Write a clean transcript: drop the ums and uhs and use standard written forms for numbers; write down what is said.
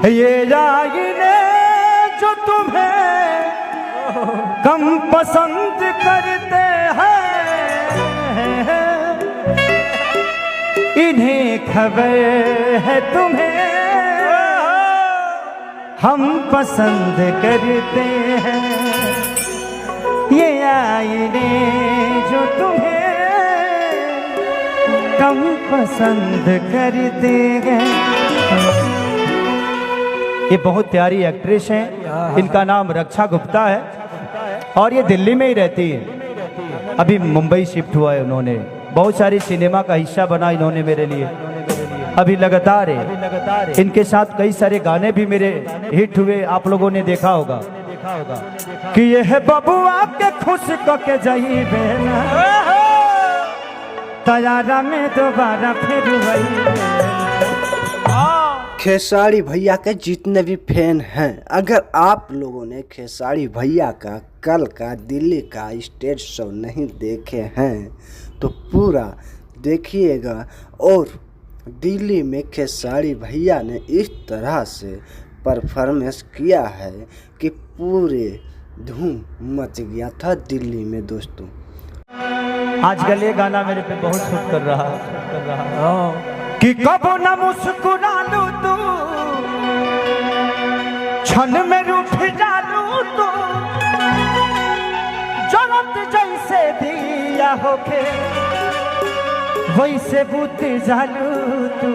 ये आईने जो तुम्हें कम पसंद करते हैं, इन्हें खबर है तुम्हें हम पसंद करते हैं। ये आईने जो तुम्हें कम पसंद करते हैं। ये बहुत प्यारी एक्ट्रेस हैं, इनका नाम रक्षा गुप्ता है और ये दिल्ली में ही रहती है। अभी मुंबई शिफ्ट हुआ है उन्होंने, बहुत सारी सिनेमा का हिस्सा बना इन्होंने मेरे लिए। अभी लगातार है, इनके साथ कई सारे गाने भी मेरे हिट हुए, आप लोगों ने देखा होगा कि ये है बबुआ के खुश को के जही बहना तैयारा में दोबारा फिर वही। खेसारी भैया के जितने भी फैन हैं, अगर आप लोगों ने खेसारी भैया का कल का दिल्ली का स्टेज शो नहीं देखे हैं तो पूरा देखिएगा। और दिल्ली में खेसारी भैया ने इस तरह से परफॉर्मेंस किया है कि पूरे धूम मच गया था दिल्ली में दोस्तों। आजकल ये गाना मेरे पे बहुत सूट कर रहा कि कबो न मुस्कुरा लू तू, क्षण में रूठ जालू तू, जलत जैसे दिया होके वैसे बुझ जालू तू।